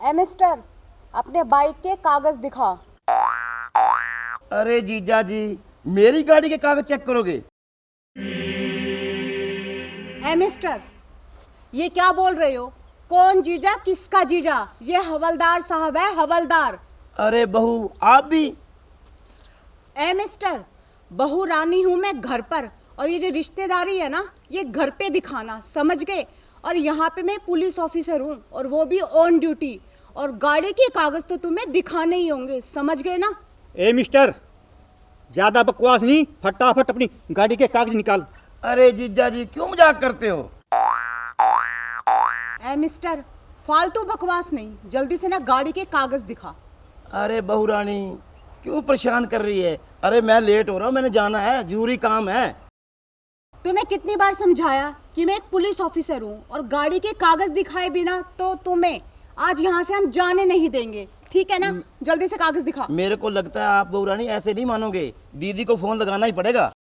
ए mister, अपने bike के कागज दिखा। अरे जीजा जी, मेरी गाड़ी के कागज चेक करोगे? ए मिस्टर, ये क्या बोल रहे हो? कौन जीजा, किसका जीजा? ये हवलदार साहब है, हवलदार। अरे बहू, आप भी? ए मिस्टर, बहू रानी हूं मैं घर पर, और ये जो रिश्तेदारी है ना, ये घर पे दिखाना, समझ गए? और यहाँ पे मैं पुलिस ऑफिसर हूँ, और वो भी ऑन ड्यूटी, और गाड़ी के कागज तो तुम्हें दिखाने ही होंगे, समझ गए ना? ए मिस्टर, ज्यादा बकवास नहीं, फटाफट अपनी गाड़ी के कागज निकाल। अरे जीजा जी, क्यों मजाक करते हो? ए मिस्टर, फालतू बकवास नहीं, जल्दी से ना गाड़ी के कागज दिखा। अरे बहू रानी, क्यों परेशान कर रही है? अरे मैं लेट हो रहा हूँ, मैंने जाना है, जरूरी काम है। तुम्हें कितनी बार समझाया कि मैं एक पुलिस ऑफिसर हूँ, और गाड़ी के कागज दिखाए बिना तो तुम्हें आज यहाँ से हम जाने नहीं देंगे, ठीक है ना? जल्दी से कागज दिखा। मेरे को लगता है आप बहू रानी ऐसे नहीं मानोगे, दीदी को फोन लगाना ही पड़ेगा।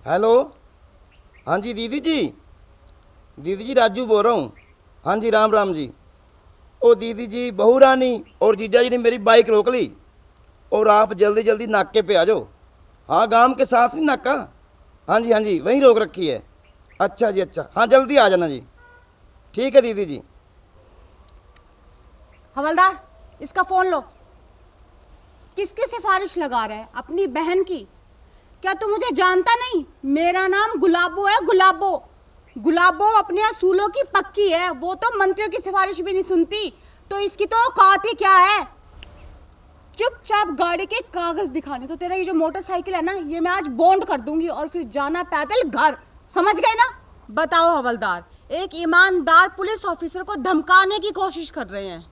हेलो, हाँ जी दीदी जी, दीदी जी राजू बोल रहा हूँ। हाँ जी, राम राम जी। ओ दीदी जी, बहू रानी और जीजा जी ने मेरी बाइक रोक ली, और आप जल्दी जल्दी नाके पे आ जाओ। हाँ, गांव के साथ नहीं नाका? हाँ जी हाँ जी, वहीं रोक रखी है। अच्छा जी, अच्छा, हाँ जल्दी आ जाना जी। ठीक है दीदी जी। हवलदार, इसका फोन लो। किसकी सिफारिश लगा रहा है? अपनी बहन की? क्या तू मुझे जानता नहीं? मेरा नाम गुलाबो है, गुलाबो। गुलाबो अपने असूलों की पक्की है, वो तो मंत्रियों की सिफारिश भी नहीं सुनती, तो इसकी तो औकात ही क्या है? चुपचाप गाड़ी के कागज दिखाने, तो तेरा ये जो मोटरसाइकिल है ना, ये मैं आज बॉन्ड कर दूंगी, और फिर जाना पैदल घर, समझ गए ना? बताओ हवलदार, एक ईमानदार पुलिस ऑफिसर को धमकाने की कोशिश कर रहे हैं।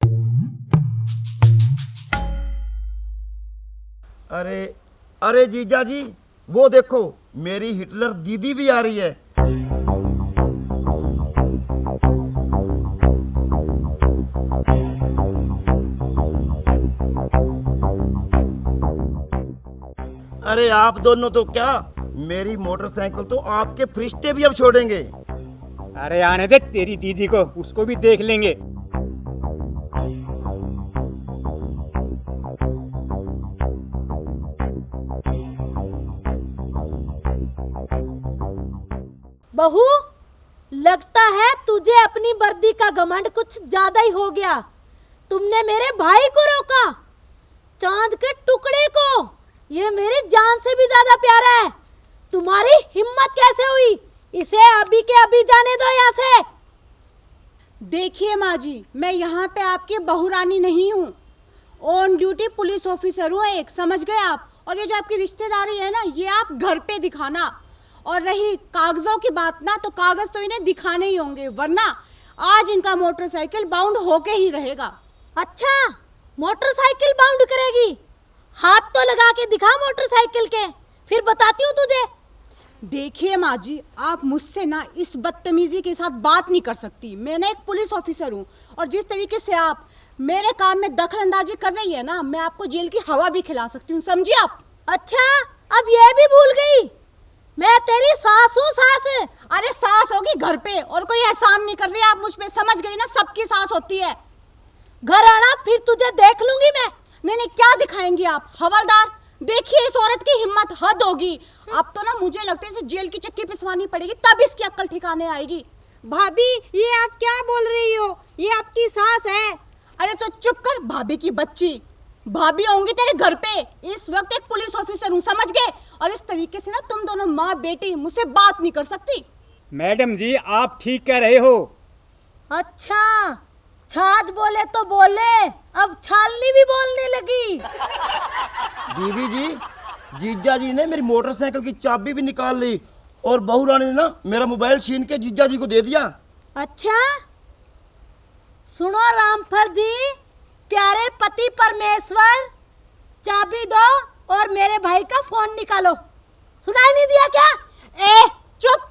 अरे अरे जीजा जी, वो देखो, मेरी हिटलर दीदी भी आ रही है। अरे आप दोनों तो क्या, मेरी मोटरसाइकिल तो आपके फरिश्ते भी अब छोड़ेंगे। अरे आने दे तेरी दीदी को, उसको भी देख लेंगे। बहू, लगता है तुझे अपनी वर्दी का घमंड कुछ ज्यादा ही हो गया। तुमने मेरे भाई को रोका, चांद के टुकड़े को। ये मेरी जान से भी ज्यादा प्यारा है। तुम्हारी हिम्मत कैसे हुई? इसे अभी के अभी जाने दो यहाँ से। देखिए माँ जी, मैं यहाँ पे आपकी बहू रानी नहीं हूँ, ऑन ड्यूटी पुलिस ऑफिसर हूँ एक, समझ गए आप? और ये जो आपकी रिश्तेदारी है ना, ये आप घर पे दिखाना। और रही कागजों की बात ना, तो कागज तो इन्हें दिखाने ही होंगे, वरना आज इनका मोटरसाइकिल बाउंड होके ही रहेगा। अच्छा, मोटरसाइकिल बाउंड करेगी? हाथ तो लगा के दिखा मोटरसाइकिल के, फिर बताती हूँ तुझे। देखिए माँ जी, आप मुझसे ना इस बदतमीजी के साथ बात नहीं कर सकती। मैं ना एक पुलिस ऑफिसर हूँ, और जिस तरीके से आप मेरे काम में दखल अंदाजी कर रही है ना, मैं आपको जेल की हवा भी खिला सकती हूँ, समझिए आप? अच्छा, अब ये भी भूल गई? मैं तेरी सास हूँ, सास। अरे सास होगी घर पे, और कोई एहसान नहीं कर रही आप मुझ पे, समझ गई ना? सबकी सास होती है। घर आना, फिर तुझे देख लूंगी मैं। नहीं नहीं, क्या दिखाएंगी आप? हवलदार, देखिए इस औरत की हिम्मत, हद होगी। अब तो ना मुझे लगता है इसे जेल की चक्की पिसवानी पड़ेगी, तब इसकी अक्ल ठिकाने आएगी। भाभी, ये आप क्या बोल रही हो? ये आपकी सास है। अरे तो चुप कर, भाभी की बच्ची। भाभी होंगी तेरे घर पे, इस वक्त एक पुलिस ऑफिसर हूँ, समझ गए? और इस तरीके से ना तुम दोनों माँ बेटी मुझसे बात नहीं कर सकती। मैडम जी, आप ठीक कह रहे हो। अच्छा, छाछ बोले तो बोले, अब छालनी भी बोलने लगी। दीदी जी, जीजा जी ने मेरी मोटरसाइकिल की चाबी भी निकाल ली, और बहू रानी ने ना मेरा मोबाइल छीन के जीजा जी को दे दिया। अच्छा, सुनो रामफल जी, प्यारे पति परमेश्वर, चाबी दो और मेरे भाई का फोन निकालो। सुनाई नहीं दिया क्या? ए चुप,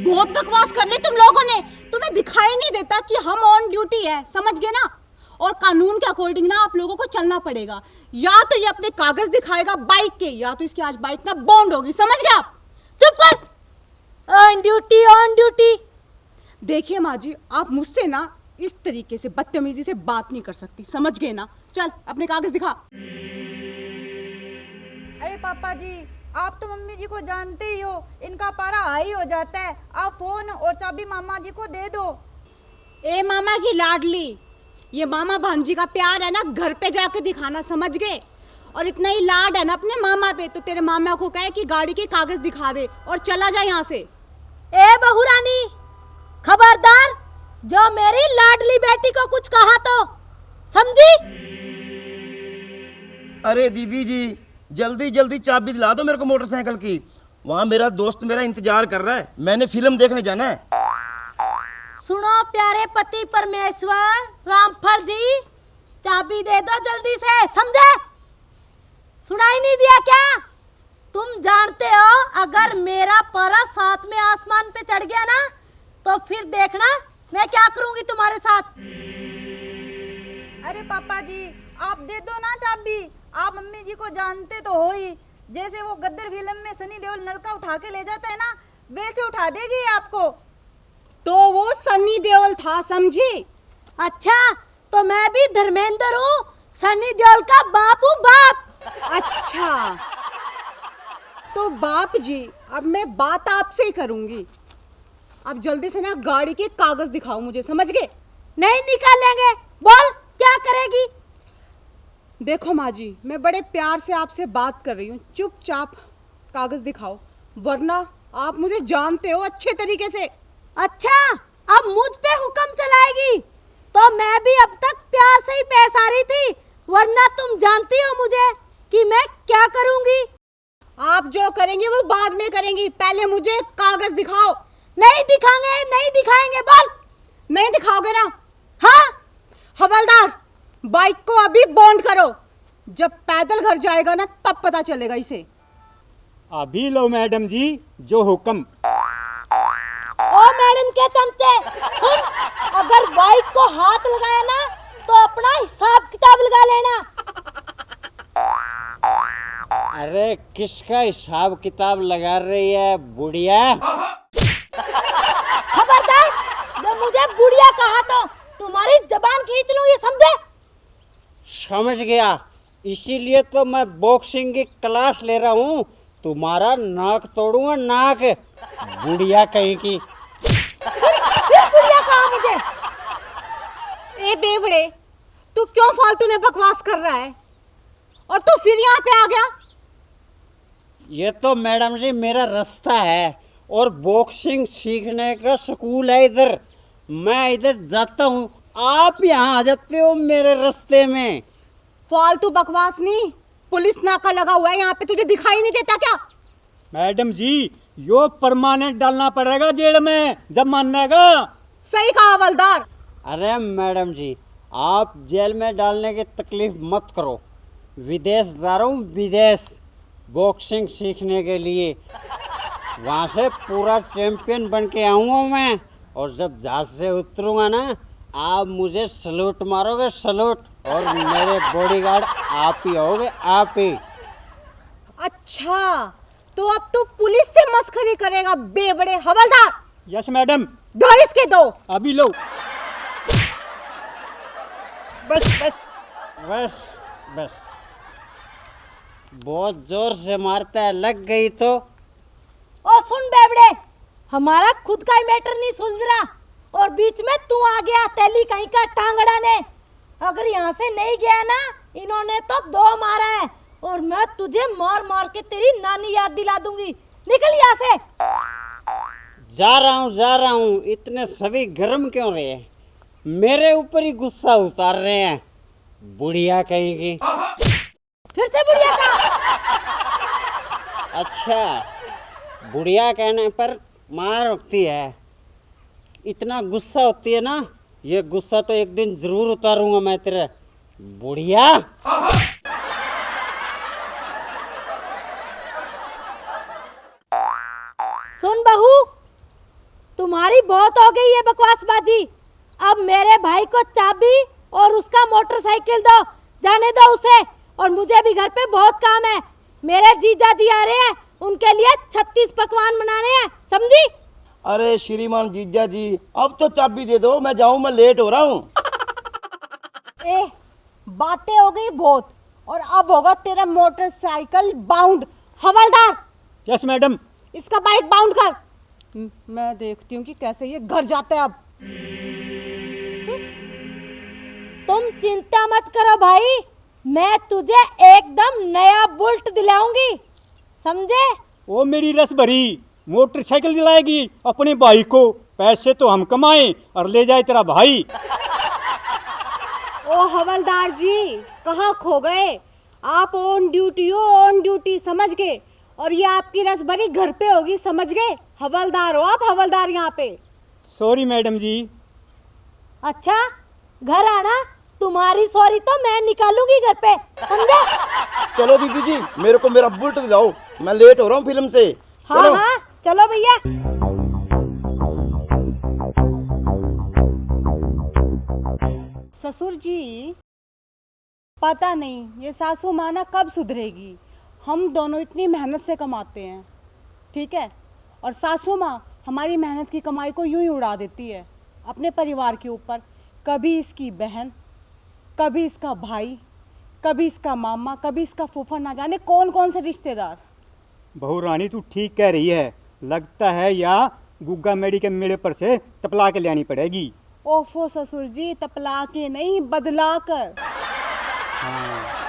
बहुत बकवास कर ली तुम लोगों ने। तुम्हें दिखाई नहीं देता कि हम ऑन ड्यूटी है, समझ गए ना? और कानून के अकॉर्डिंग ना आप लोगों को चलना पड़ेगा। या तो ये अपने कागज दिखाएगा बाइक के, या तो इसकी आज बाइक ना बॉन्ड होगी, समझ गए आप? चुप कर, ऑन ड्यूटी ऑन ड्यूटी। देखिए माँ जी, आप मुझसे ना इस तरीके से बदतमीजी से बात नहीं कर सकती, समझ गए ना? चल अपने कागज दिखा। अरे पापा जी, आप तो मम्मी जी को जानते ही हो, इनका पारा हाई हो जाता है। आप फोन और चाबी मामा जी को दे दो। ए मामा की लाडली, ये मामा भांजी का प्यार है ना, घर पे जाके दिखाना, समझ गए? और इतना ही लाड है ना अपने मामा पे, तो तेरे मामा को कहे कि गाड़ी के कागज दिखा दे और चला जाए यहाँ से। ए बहू रानी, खबरदार, जो मेरी लाडली बेटी को कुछ कहा तो समझी? अरे दीदी जी, जल्दी जल्दी चाबी दिला दो मेरे को मोटरसाइकिल की। वहाँ मेरा दोस्त मेरा इंतजार कर रहा है, मैंने फिल्म देखने जाना है। सुनो प्यारे पति परमेश्वर रामफल जी, चाबी दे दो जल्दी से, समझे? सुनाई नहीं दिया क्या? तुम जानते हो अगर मेरा पारा साथ में आसमान पे चढ़ गया ना, तो फिर देखना मैं क्या करूंगी तुम्हारे साथ। अरे पापा जी, आप दे दो ना चाबी। आप मम्मी जी को जानते तो हो ही, जैसे वो गद्दर फिल्म में सनी देओल नलका उठा के ले जाता है ना, वैसे उठा देगी आपको। तो वो सनी देओल था, समझी? अच्छा, तो मैं भी धर्मेंद्र हूँ, सनी देओल का बाप हूँ, बाप। अच्छा, तो बाप जी अब मैं बात आपसे ही करूंगी। अब जल्दी से ना गाड़ी के कागज दिखाओ मुझे, समझ गए? नहीं निकालेंगे, बोल क्या करेगी? देखो माँ जी, मैं बड़े प्यार से आपसे बात कर रही हूँ, चुपचाप कागज दिखाओ, वरना आप मुझे जानते हो अच्छे तरीके से। अच्छा, अब मुझ पे हुक्म चलाएगी? तो मैं भी अब तक प्यार से ही पेश आ रही थी, वरना तुम जानती हो मुझे कि मैं क्या करूंगी। आप जो करेंगे वो बाद में करेंगी, पहले मुझे कागज दिखाओ। नहीं दिखाएंगे, नहीं दिखाएंगे, बोल। नहीं दिखाओगे ना? हाँ। हवलदार, बाइक को अभी बॉन्ड करो, जब पैदल घर जाएगा ना तब पता चलेगा इसे। अभी लो मैडम जी जो हुक्म। ओ मैडम के चमचे, सुन, अगर बाइक को हाथ लगाया ना तो अपना हिसाब किताब लगा लेना। अरे किसका हिसाब किताब लगा रही है बुढ़िया? खबरदार, जो मुझे बुढ़िया कहा तो तुम्हारी जबान खींच लूं, ये समझे? समझ गया, इसीलिए तो मैं बॉक्सिंग की क्लास ले रहा हूँ। तुम्हारा नाक तोड़ूंगा, नाक। बुढ़िया कहीं की। फिर बुढ़िया कहा मुझे? ए बेवड़े, तू क्यों फालतू में बकवास कर रहा है और तू फिर यहाँ पे आ गया? ये तो मैडम जी मेरा रास्ता है और बॉक्सिंग सीखने का स्कूल है इधर। मैं इधर जाता हूँ, आप यहाँ आ जाते हो मेरे रास्ते में। फालतू बकवास नहीं, पुलिस नाका लगा हुआ है यहाँ पे, तुझे दिखाई नहीं देता क्या? मैडम जी, यो परमानेंट डालना पड़ेगा जेल में जब मानेगा। सही कहा हवलदार। अरे मैडम जी, आप जेल में डालने की तकलीफ मत करो। विदेश जा रहा हूँ, विदेश, बॉक्सिंग सीखने के लिए। वहाँ से पूरा चैंपियन बन के आऊँगा मैं, और जब जहाज से उतरूँगा ना, आप मुझे सलूट मारोगे, सलूट, और मेरे बॉडीगार्ड आप ही होगे, आप ही। अच्छा, तो अब तू पुलिस से मस्खरी करेगा बेवड़े? हवलदार, यस मैडम। धर इसके दो। अभी लो। बस बस बस बस, बहुत जोर से मारता है, लग गई तो। ओ सुन बेवड़े, हमारा खुद का ही मैटर नहीं सुलझ रहा और बीच में तू आ गया, तेली कहीं का टांगड़ा ने। अगर यहाँ से नहीं गया ना, इन्होंने तो दो मारा है और मैं तुझे मार मार के तेरी नानी याद दिला दूंगी। निकल यहाँ से। जा रहा हूँ, इतने सभी गर्म क्यों रहे हैं? मेरे ऊपर ही गुस्सा उतार रहे हैं, बुढ़िया कहीं की। फिर से बुढ़िया का? अच्छा, बुढ़िया कहने पर मार होती है, इतना गुस्सा होती है ना, ये गुस्सा तो एक दिन जरूर उतारूंगा मैं तेरे, बुढ़िया। सुन बहू, तुम्हारी बहुत हो गई है बकवासबाजी। अब मेरे भाई को चाबी और उसका मोटरसाइकिल दो, जाने दो उसे। और मुझे भी घर पे बहुत काम है, मेरे जीजा जी आ रहे हैं, उनके लिए 36 पकवान बनाने हैं, समझी? अरे श्रीमान जीजा जी, अब तो चाबी दे दो, मैं जाऊं, मैं लेट हो रहा हूँ। ए, बातें हो गई बहुत, और अब होगा तेरा मोटरसाइकिल बाउंड। हवलदार, यस मैडम। इसका बाइक बाउंड कर। मैं देखती हूँ कि कैसे ये घर जाता है अब। तुम चिंता मत करो भाई, मैं तुझे एकदम नया बुलेट दिलाऊंगी, समझे? ओ मेरी रस भरी, मोटरसाइकिल दिलाएगी अपने भाई को? पैसे तो हम कमाएं और ले जाए तेरा भाई। ओ हवलदार जी, कहाँ खो गए आप? ऑन ड्यूटी हो, ऑन ड्यूटी, समझ गए? और ये आपकी रस भरी घर पे होगी, समझ गए? हवलदार हो आप, हवलदार यहाँ पे। सॉरी मैडम जी। अच्छा, घर आना, तुम्हारी सॉरी तो मैं निकालूंगी घर पे, समझे? चलो दीदी जी, मेरे को मेरा बुलेट दिलाओ, मैं लेट हो रहा हूँ फिल्म से। हाँ चलो। हाँ, चलो भैया। ससुर जी, पता नहीं ये सासू माँ ना कब सुधरेगी। हम दोनों इतनी मेहनत से कमाते हैं, ठीक है, और सासू माँ हमारी मेहनत की कमाई को यूं ही उड़ा देती है अपने परिवार के ऊपर। कभी इसकी बहन, कभी इसका भाई, कभी इसका मामा, कभी इसका फूफा, ना जाने कौन कौन से रिश्तेदार। बहू रानी तू ठीक कह रही है, लगता है या गुग्गा मेड़ी के मेड़े पर से टपला के लानी पड़ेगी। ओफो ससुर जी, तपला के नहीं, बदला कर। हाँ